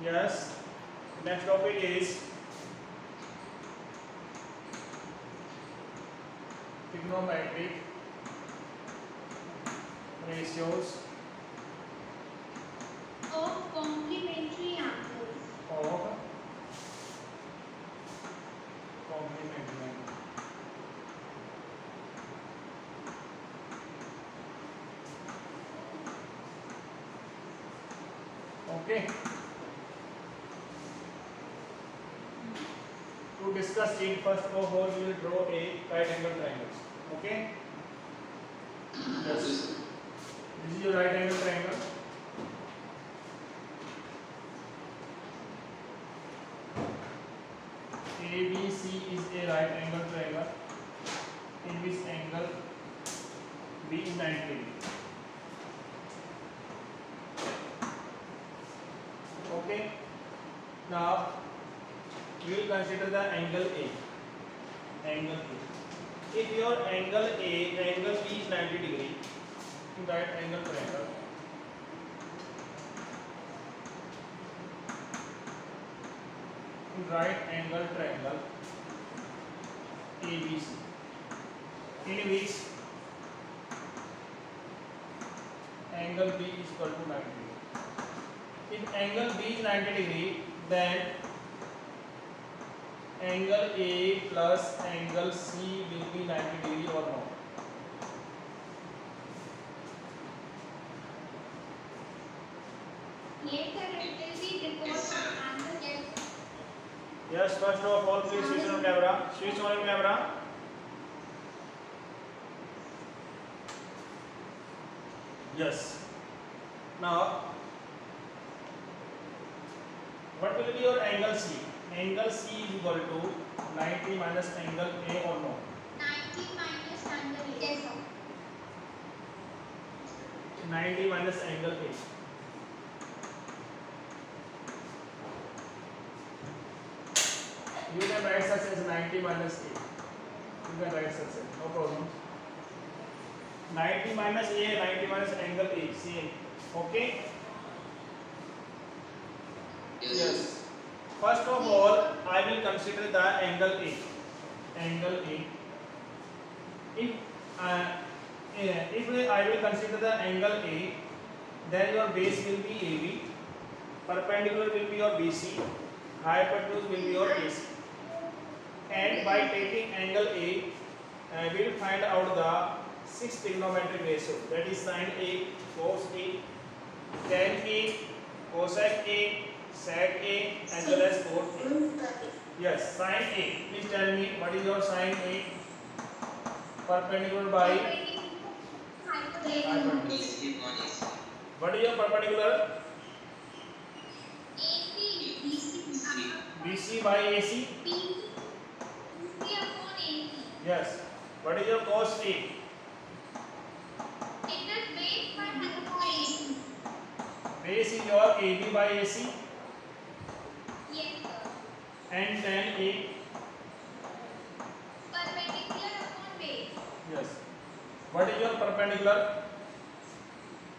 Yes. Next topic is trigonometric ratios of complementary angles. of complementary. Okay. To discuss it, first of all, we will draw a right angle triangle. Okay. Yes. This is your right angle triangle. ABC is a right angle triangle in which angle B is 90 degree. Okay. Now we will consider the angle A. Angle A. If your angle A, angle B is 90 degree in right angle triangle, ABC, in which angle B is equal to 90 degree. If angle B is 90 degree, then angle A plus angle C will be 90 degree or not? Later it will be report on angle F. Yes, first of all, please switch on camera. Switch on your camera. Yes. Now, what will be your angle C? Angle C is equal to 90 minus angle A or no? 90 minus angle A. Yes, sir. 90 minus angle A. You can write such as 90 minus A. You can write such as, no problem. 90 minus A, 90 minus angle A, same. Okay? Yes. First of all, I will consider the angle A. Angle A. If I will consider the angle A, then your base will be AB, perpendicular will be your BC, hypotenuse will be your AC. And by taking angle A, we will find out the 6 trigonometric ratio, that is sin A, cos A, tan A, cosec A, sec A, as well as cot A. Yes, sin A. Please tell me what is your sin A? Perpendicular by hypotenuse. What is your perpendicular? BC by AC. Yes. What is your cos A? Base is your AB by AC. Yes, sir. And tan A. Perpendicular upon base. Yes. What is your perpendicular?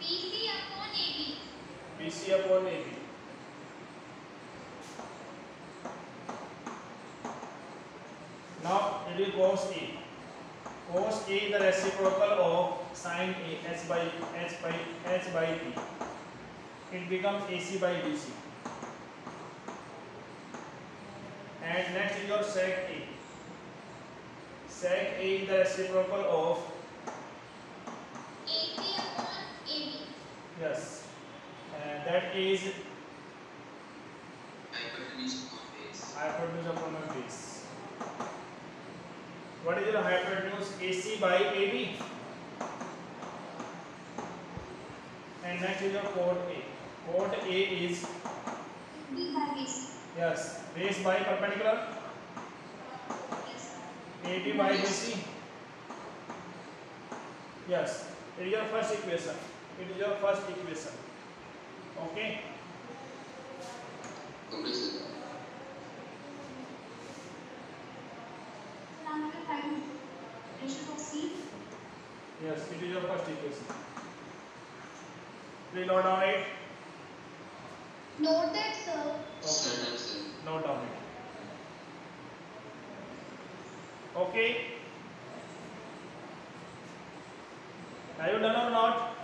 BC upon AB. BC upon AB. Now it is cos A. Cos A is the reciprocal of sin A, h by P. It becomes AC by BC. And next is your sec A. Sec A is the reciprocal of AC upon AB. yes, and that is hypotenuse upon a base. What is your hypotenuse? AC by AB. And next is your cot A. Cot A is B by base. yes, base by perpendicular. Yes, sir. AB by BC. Yes, it is your first equation. It is your first equation. Okay. Ratio of C. Yes, it is your first equation. Please note down it. Noted, sir. Okay, Done, sir. note down it. Okay, are you done or not?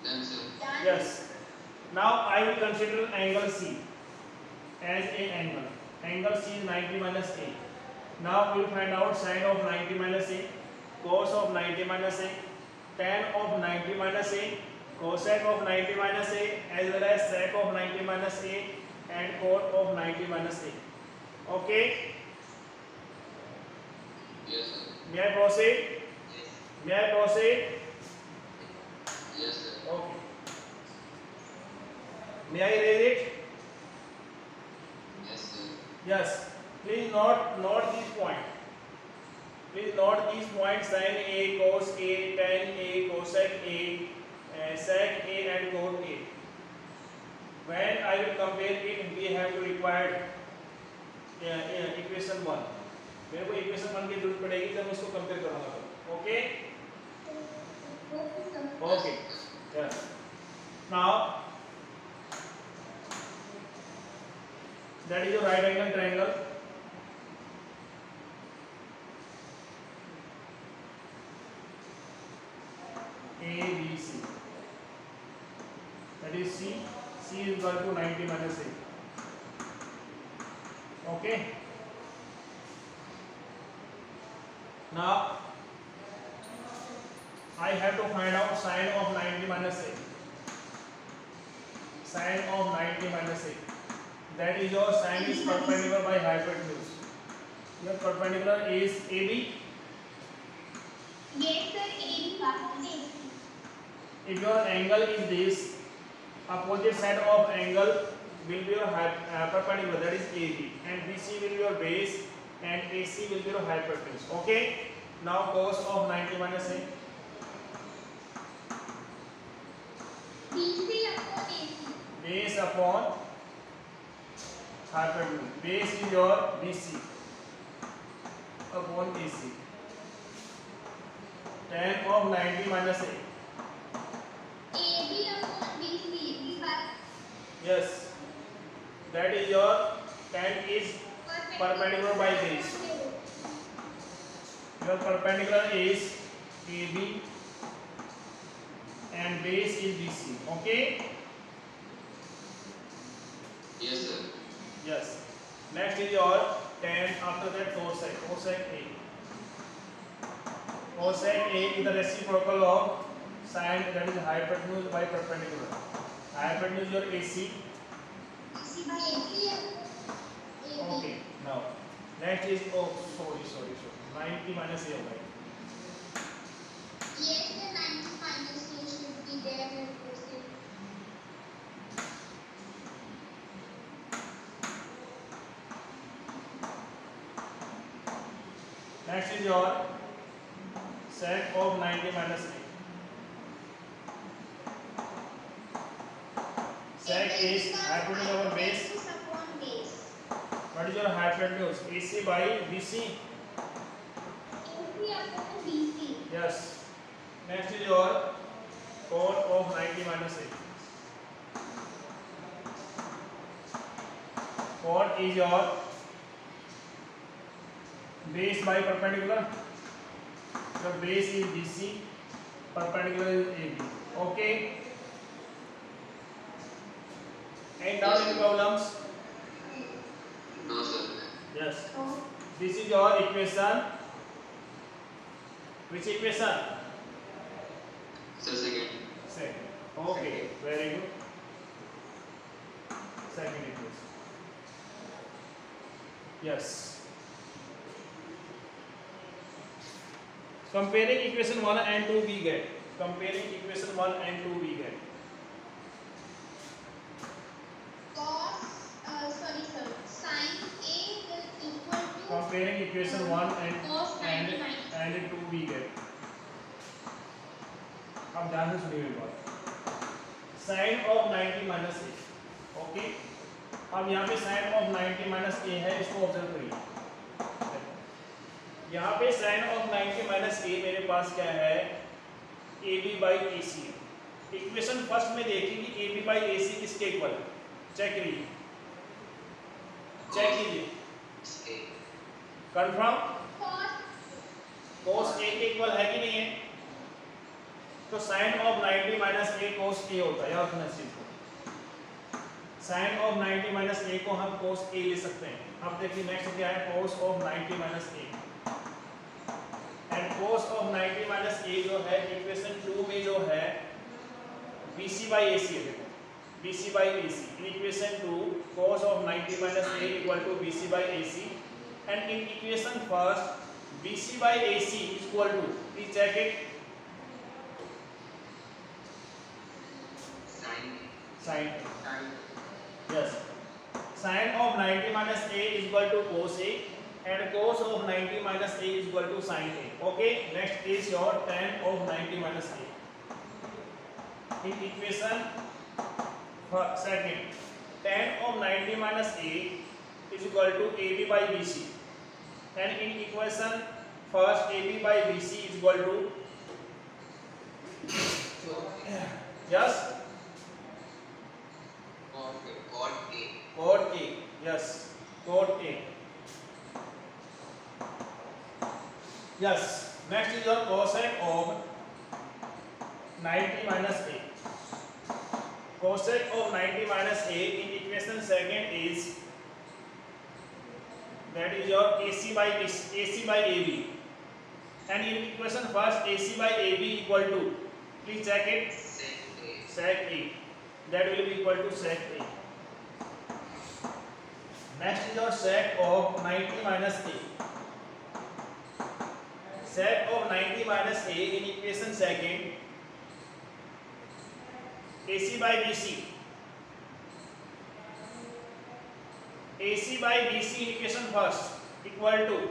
Done, sir. Done. Yes. Now I will consider angle C as a angle. Angle C is 90 minus A. Now we will find out sine of 90 minus A, cos of 90 minus A, tan of 90 minus A, cosec of 90 minus A, as well as sec of 90 minus A and cot of 90 minus A. Okay, Yes, sir. may I proceed? May I proceed? Yes, sir. Okay. May I erase it? Yes, sir. Yes. Please note these points. Please note these points: sin A, cos A, tan A, cosec A, sec A, and cot A. When I will compare it, we have to require equation 1. मेरे को equation 1 की जरूरत पड़ेगी जब मैं इसको compare करूँगा तो. Okay? Okay. Yes. Now, that is your right angle triangle. ABC. That is C. C is equal to 90 minus A. Okay. Now I have to find out sine of 90 minus A. Sine of 90 minus A. That is your sine is perpendicular by hypotenuse. Your perpendicular is AB. Yes, sir. AB. If your angle is this, opposite side of angle will be your perpendicular, that is AB, and BC will be your base and AC will be your hypotenuse. Okay. Now cos of 90 minus A. BC upon AC. Base upon hypotenuse. Base is your BC upon AC. Tan of 90 minus A. AB upon BC. Yes, that is your tan is perpendicular by base. Your perpendicular is AB and base is BC. Okay. Yes, sir. Yes. Next is your tan. After that cosec. Cosec A. Cosec A is the reciprocal of sine, that is hypotenuse by perpendicular. Hypotenuse is your AC. AC by AB. Okay. Now next is sorry. 90 minus A. Okay. Yes, the 90 minus A should be there in the question. Next is your sec of 90 minus A. Sec is hypotenuse over base. Upon base. What is your hypotenuse? AC by BC. AC upon BC. Yes. Next is your cot of 90 minus A. Cot is your base by perpendicular. Your base is BC, perpendicular is AB. Okay. And now any problems? No, sir. Yes. This is your equation. Which equation? Sir, second. Second. Okay. Very good. Second equation. Yes. Comparing equation 1 and 2 we get. Comparing equation 1 and 2 we get. Sine A will equal to Comparing equation 1 cos 90 and 2 we get. अब ध्यान से सुनिए मेरी बात. Sin of 90 minus A. Okay. अब यहाँ पे sin of 90 minus A है, इसको ऑब्जर्व करिए. यहाँ पे sin of 90 minus A मेरे पास क्या है? AB by AC. Equation first में देखिए कि AB बाई AC किसके इक्वल है, चेक कीजिए, चेक कीजिए, कंफर्म cos A के इक्वल है कि नहीं है? तो sin of 90 minus A cos A होता है, याद रखना इस चीज को। sin ऑफ 90 माइनस A को हम cos A ले सकते हैं। अब देखिए नेक्स्ट क्या है, cos of 90 minus A, and cos of 90 minus A जो है इक्वेशन 2 में जो है BC बाई AC है, देखो BC by AC in equation 2 cos of 90 minus A equal to BC by AC, and in equation first BC by AC is equal to, please check it, sin, yes, sin of 90 minus A is equal to cos A, and cos of 90 minus A is equal to sin A. Okay, next is your tan of 90 minus A. In equation second, tan of 90 minus A is equal to AB by BC, and in equation first AB by BC is equal to, yes, cot A, yes, cot A, yes. Next is your cosec of 90 minus A. Cosec of 90 minus A in equation second is, that is your AC by AB, and in equation first AC by AB equal to, please check it, sec A, that will be equal to sec A. Next is your sec of 90 minus A. Sec of 90 minus A in equation second, AC by BC, AC by BC in equation first equal to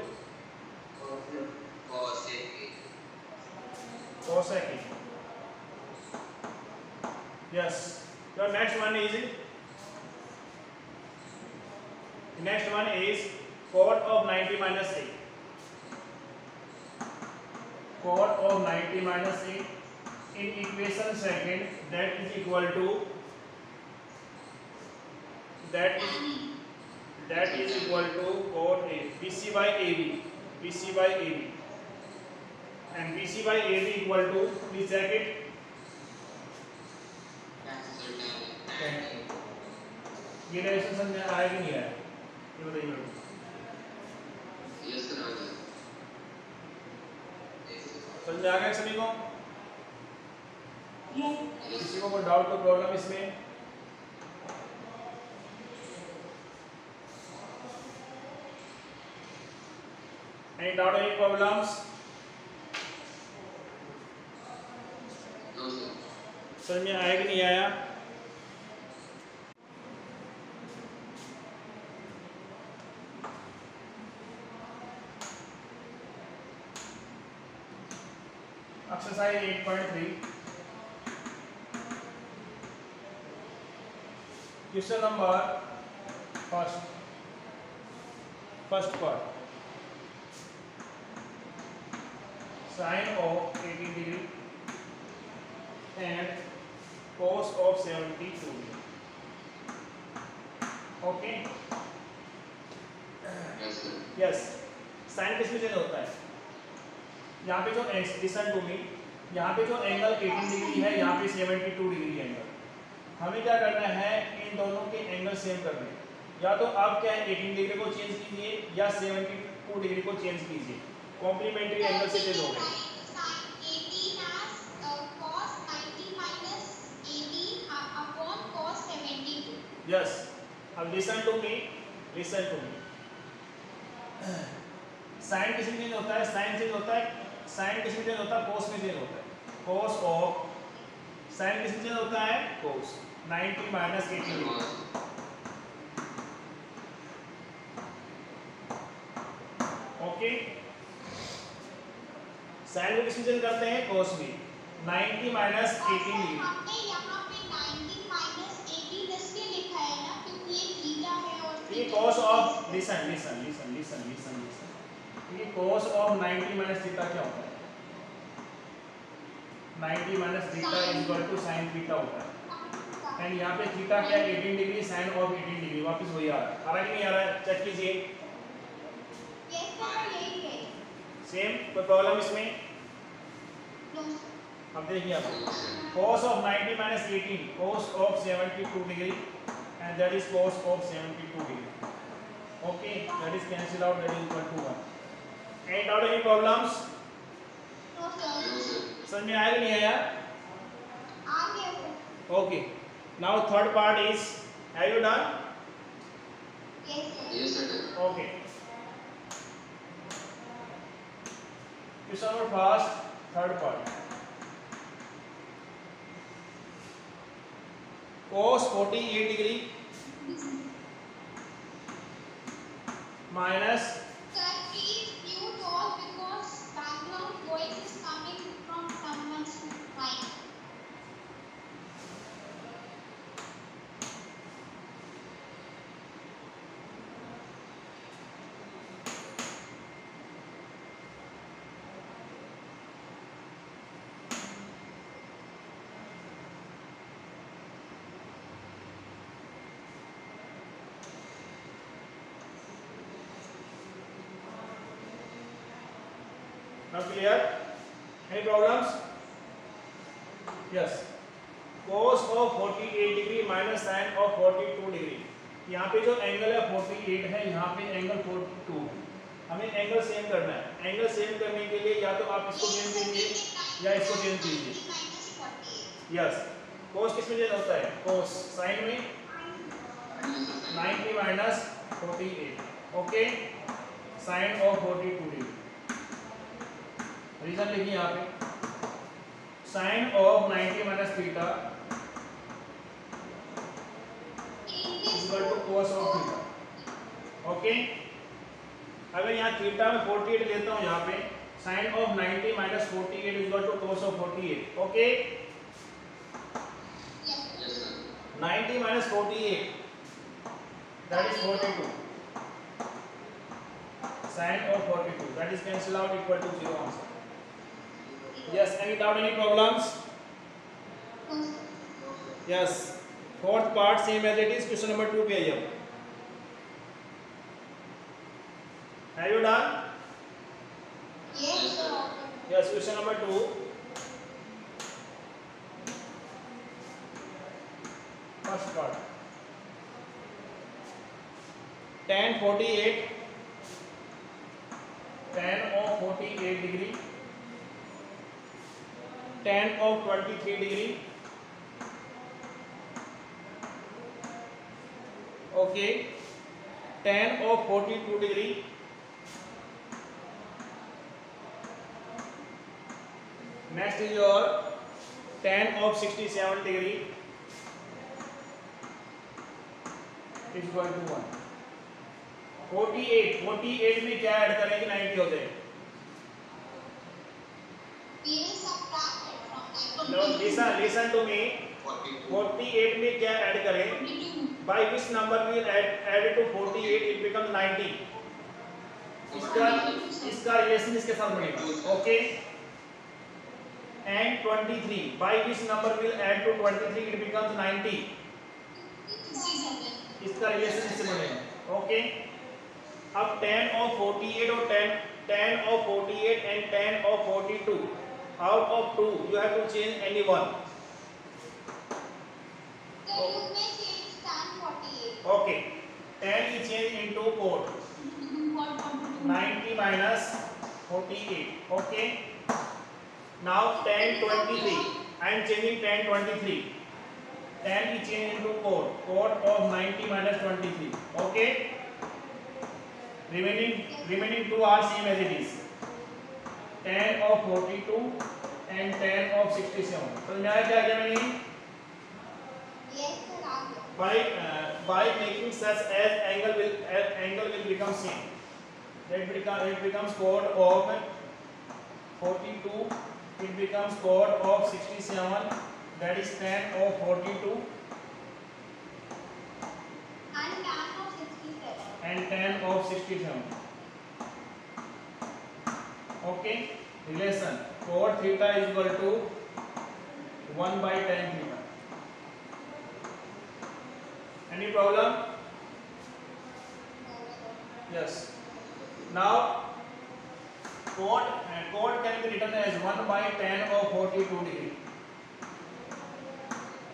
cosec A. Yes. Your next one is cot of 90 minus A. Cot of 90 minus A in equation second, that is equal to, that is equal to cot A, BC by AB, BC by AB, and BC by AB equal to, please check it, ये direction समझ आया कि नहीं आया, ये बताइए मेरे को। समझ आ गया सभी को? किसी को कोई डाउट कोई प्रॉब्लम इसमें? Any doubt, any problems? No sir. समझ में आया कि नहीं आया? Exercise 8.3. Question number first part. Sin of 80 degree and cos of 72 degree. Okay? Yes sir. Yes. Sin किस में चेंज होता है? यहाँ पे जो लिसन टू मी, यहाँ पे जो एंगल 18 डिग्री है, यहाँ पे 72 डिग्री एंगल। हमें क्या करना है, इन दोनों के एंगल सेम करने हैं। या तो आप क्या है 18 डिग्री को चेंज कीजिए या 72 डिग्री को चेंज कीजिए, कॉम्प्लीमेंट्री एंगल से चेंज हो गए। यस, अब लिसन टू मी, साइन किस में चेंज होता है? साइन चेंज होता है, साइन किस में चेंज होता है? कोस में चेंज होता है। कोस ऑफ साइन किस में चेंज होता है? कोस 90 माइनस 80 डिग्री। ओके, साइन को किस में चेंज करते हैं? कोस में 90 माइनस 80 डिग्री। हमने यहाँ पे 90 माइनस 80 इसलिए लिखा है ना क्योंकि ये थीटा है और ये cos ऑफ लिसन ये cos ऑफ 90 माइनस थीटा क्या होता है? 90 minus theta is equal to sine theta होता है। एंड यहाँ पे थीटा क्या है 18 डिग्री, साइन ऑफ 18 डिग्री, वापस वही आ रहा है कि नहीं आ रहा है? चेक कीजिए। यस सर यही है। सेम, कोई प्रॉब्लम इसमें? नो अब देखिए आप cos of 90 minus 18 cos of 72 degree and that is cos of 72 degree. Okay, that is cancel out, that is equal to 1. Any doubt, any problems? No sir समझ में आया कि नहीं आया? आ गया sir. Okay, now third part is, have you done? Yes sir. Yes, sir. Okay. Question number first, third part. Cos 48 degree minus Sir, please mute all because background voice is coming from someone's mic. now clear? Any problems? Yes. Cos of 48 degree minus sin of 42 degree. यहाँ पे जो angle है 48 है, यहाँ पे angle 42 है। हमें angle same करना है। एंगल सेम करने के लिए या तो आप इसको चेंज कीजिए या इसको चेंज कीजिए। यस, cos किस में चेंज होता है? cos sin में 90 minus 48, okay, sin of 42 degree. Reason लिखिए यहाँ पे, sin of 90 minus theta is equal to cos of theta, okay. अगर यहाँ थीटा में 48 लेता हूँ, यहाँ पे sin of 90 minus 48 is equal to cos of 48, okay. Yes, sir. 90 minus 48, that is 42. Sin of 42, that is cancel out, equal to 0 answer. Yes, any doubt, any problems? Yes. Fourth part same as it is. Question number 2 पे आइए अब। Have you done? Yes sir। Yes, question number 2. First part. Tan 48, tan of 48 degree, tan of 23 degree, okay, tan of 42 degree, next is your tan of 67 degree is equal to 1. 48 में क्या add करें कि 90 हो जाए? We will subtract it from No, 90. listen to me. 48 में क्या add करें? 42. By which number we add it to 48? It becomes 90. इसका रिलेशन इसके साथ बनेगा, okay. And 23. By which number will add to 23? It becomes 90. इसका रिलेशन इससे बनेगा, ओके। अब tan of 48 और tan of 48 and tan of 42, out of 2 you have to change any one. So you may change tan 48. Okay, tan is changed into cot 90 minus 48, okay. Now tan 23, I am changing tan 23. Tan is changed into cot of 90 minus 23, okay. Remaining two are same as it is. Tan of 42 and tan of 67. So now क्या क्या मैंने? Yes sir, आ गया। By making such as angle will become same. It becomes cot of 42. It becomes cot of 67. That is tan of 42 And tan of 67. and tan of 67. Okay. Relation cot theta is equal to 1/10 theta. Any problem? Yes. Now chord can be written as 1/10 of 42 degree,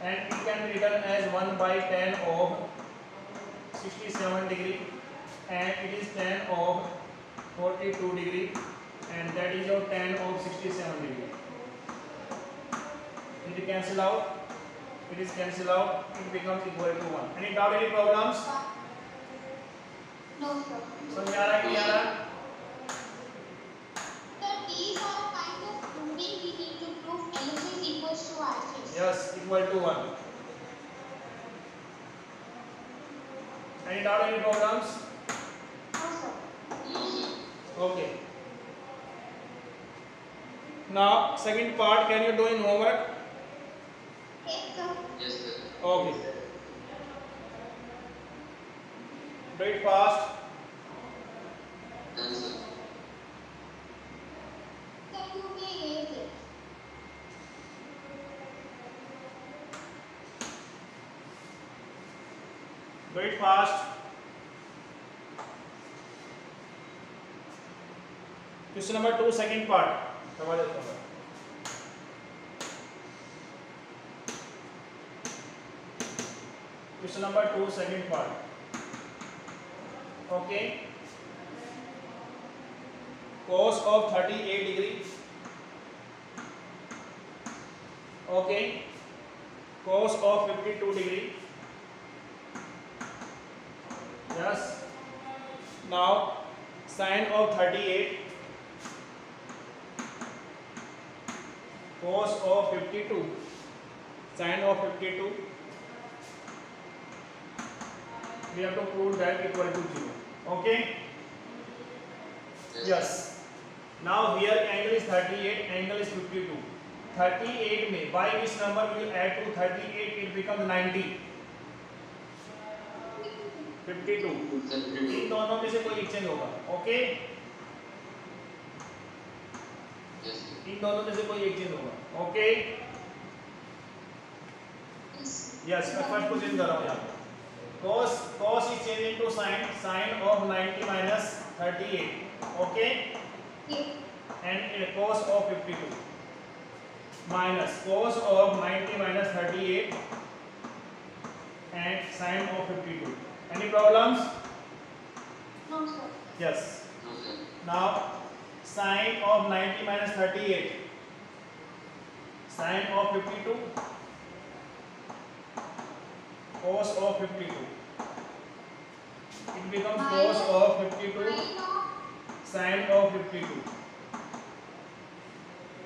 and it can be written as 1/10 of 67 degree, and it is 10 of 42 degree, and that is your 10 of 67 degree. It is cancel out. It is cancel out. It becomes equal to 1. Any doubt? Any problems? No, sir. So Kiara. So these are a kind of proving we need to prove LHS equals to RHS. Yes, equal to 1. Any doubt? Any problems? No, sir. No, sir. Okay. Now second part, can you do in homework? Yes, sir. Yes, sir. Okay. Do it fast. Done, sir. Sir, you may raise it. Do it fast. Question number 2, second part. Question number 2, second part. Okay. Cos of 38 degree. Okay. Cos of 52 degree. Yes. Now sin of 38. Cos of 52. Sin of 52. We have to prove that equal to 0. Okay. Yes. Now here angle is 38, angle is 52. 38 में by which number we will add to 38? It becomes 90. 52. इन दोनों में से कोई एक change होगा. Okay. Yes, sir. इन दोनों में से कोई एक चेंज होगा. ओके. यस, मैं फर्स्ट को चेंज कर रहा हूँ यहाँ पे. cos is changed into sin of 90 minus 38. Okay. Yes. And cos of 52 minus cos of 90 minus 38 and sin of 52. Any problems? No, sir. Yes. No, sir. Now sin of 90 minus 38, sin of 52, cos of 52. It becomes cos of 52, sin of 52.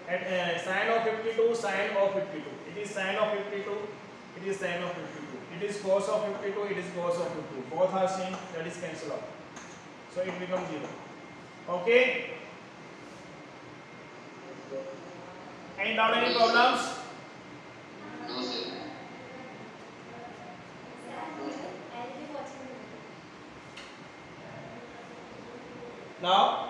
At sin of 52, sin of 52. It is sin of 52. It is sin of 52. It is cos of 52. It is cos of 52. Both are same. That is cancel out. So it becomes 0. Okay. Any doubt? Any problems? No, sir. Now.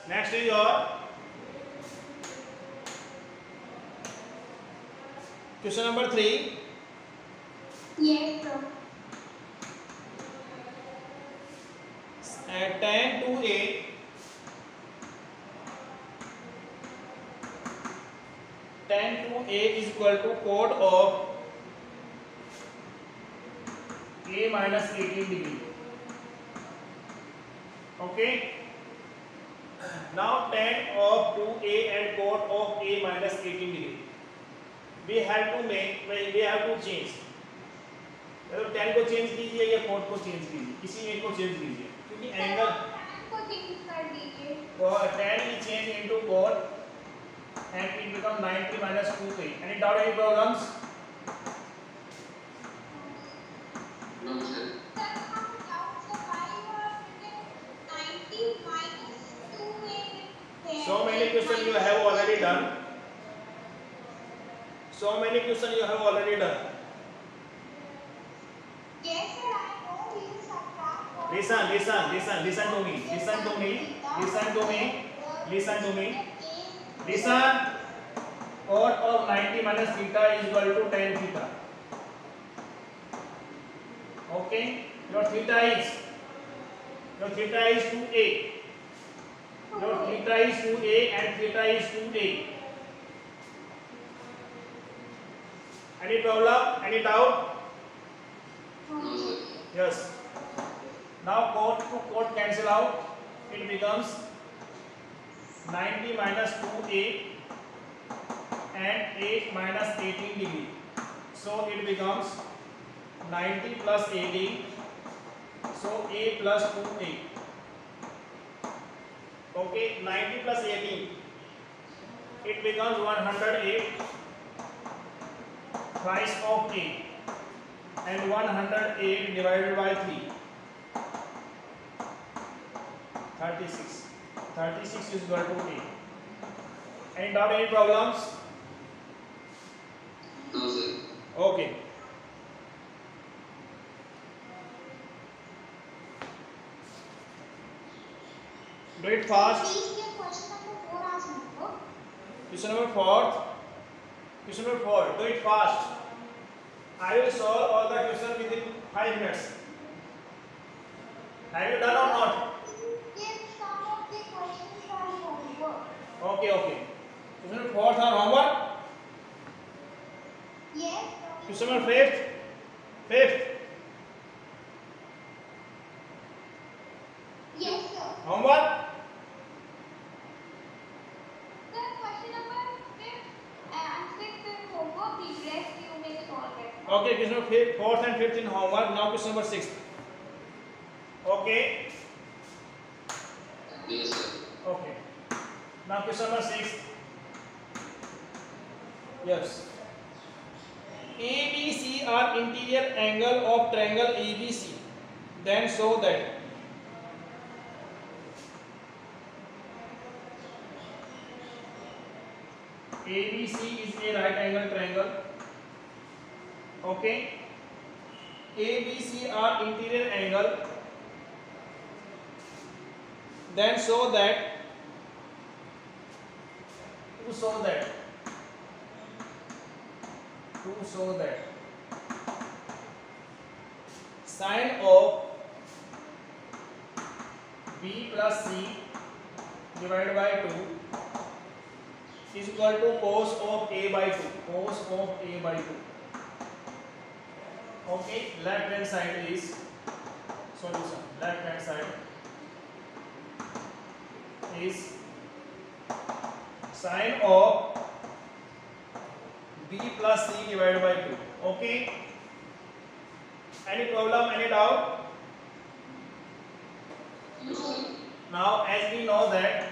Next is your question number 3. Yes, sir. Tan 2a is equal to cot of a minus 18 degree. Okay. Now tan of 2a and cot of a minus 18 degree. We have to change. मतलब tan को change कीजिए या cot को change कीजिए, किसी एक को change कीजिए, क्योंकि एंगल को चेंज कर दीजिए. tan is changed into cot and it becomes 90 minus 2a. Any doubt? Any problems? No, sir. Sir, how doubt the why you are written 90 minus 2a. So many questions you have already done. So many questions you have already done. Yes, sir, I know you subtract. Listen to me. Listen. Cot of 90 minus theta is equal to tan theta. Okay. Your theta is 2a. Your theta is 2a and theta is 2a. Any problem? Any doubt? No, sir. Yes. Now cot to cot cancel out. It becomes 90 minus 2a and 8 minus 18 degree. So it becomes 90 plus 18. So a plus 2a. Okay, 90 plus 18. It becomes 108 thrice of a, and 108 divided by 3. 36. 36 is equal to a. Any doubt? Any problems? No, sir. Okay. Do it fast. Please give question number 4 as well. Question number 4. Question number 4. Do it fast. I will solve all the questions within 5 minutes. Have you done or not? Give some of the questions for homework. Okay. Question number 4 are homework. Yes. Question number 5th. Yes, sir. Homework. Sir, question number 5 and 6th homework. The rest you may solve it. Okay, question number 4th and 5th in homework. Now question number 6th. Okay. Yes, sir. Okay. Now question number 6. Yes. ABC are interior angle of triangle ABC. Then show that ABC is a right angle triangle. Okay. ABC are interior angle. Then show that sine of B plus C divided by 2 is equal to cos of A by 2. Okay, left hand side is solution. Left hand side is sine of B plus C divided by 2. Okay. Any problem? Any doubt? No, sir. Now, as we know that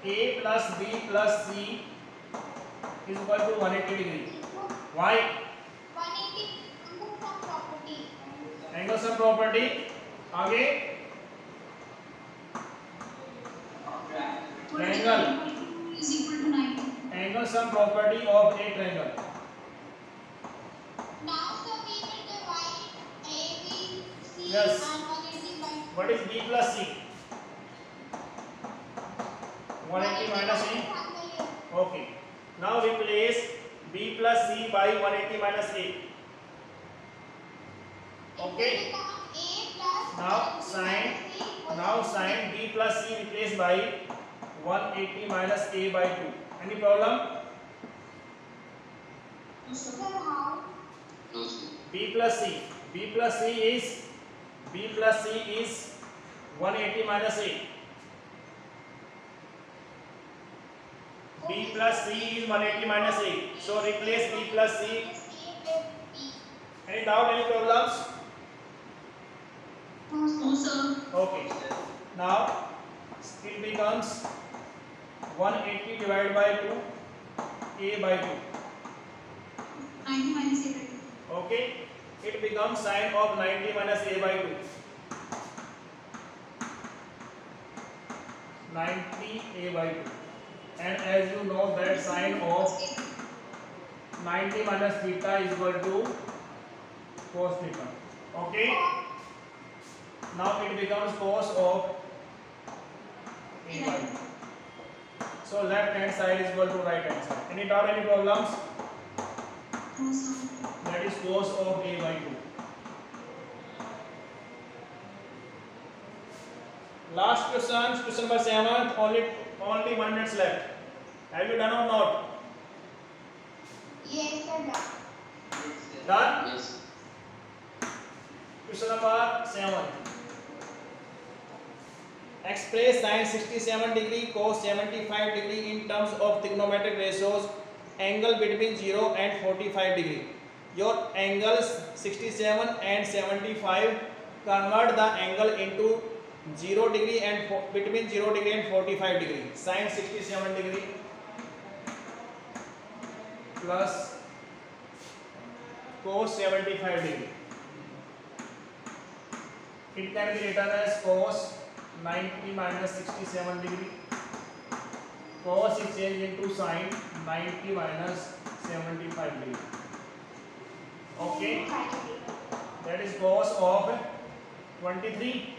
A plus B plus C is equal to 180 degree. Why? 180 angle sum property. Angle sum property. आगे triangle. Is equal to 90. Angle sum property of a triangle. Now, sir, we will divide A, B, C Yes. and 180 by 2. What is B plus C? 180 minus A. Okay. Now replace B plus C by 180 minus A. Okay. Now sin B plus C replaced by 180 minus A by 2. Any problem? Sir, how? No, sir. B plus C is 180 minus A. B plus C is 180 minus A. So replace B plus C. Any doubt? Any problems? No, sir. Okay. Now it becomes 180 divided by 2 A by 2. 90 minus A by 2. Okay. It becomes sine of 90 minus A by 2. 90 A by 2. And as you know that sine of 90 minus theta is equal to cos theta. Okay. Now it becomes cos of AY. So left hand side is equal to right hand side. Any doubt, any problems? That is cos of A by 2. Last question, question number 7. Only 1 minute left. Have you done or not? Yes, sir. Done? Yes. Question number 7. Express sin 67 degree cos 75 degree in terms of trigonometric ratios. Angle between 0 and 45 degree. Your angles 67 and 75. Convert the angle into 0 degree and between 0 degree and 45 degree. Sin 67 degree plus cos 75 degree. It can be written as cos 90 minus 67 degree. Cos is changed into sin 90 minus 75 degree. Okay, that is cos of 23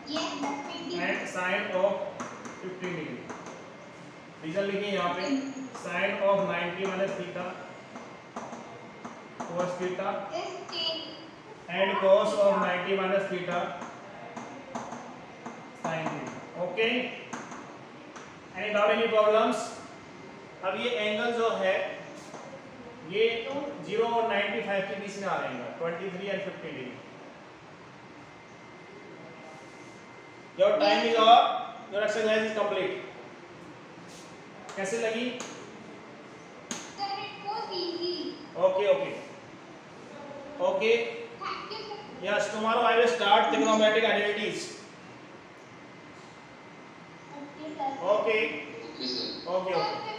Yes, that's 20. and sin of 15 degree. Reason लिखिए यहाँ पे sin of 90 minus theta cos theta Is 10. and cos of 90 minus theta sin theta. Okay, any doubt, any problems? अब ये angle जो है ये 0 और 95 के बीच में आ रहे हैं, 23 and 15 degree. Your time is up. Your exercise is complete. कैसे लगी? Sir, it was easy. Okay. Thank you, sir. Yes, tomorrow I will start trigonometric identities. Okay, sir. Okay. Okay, sir. Okay. Sir,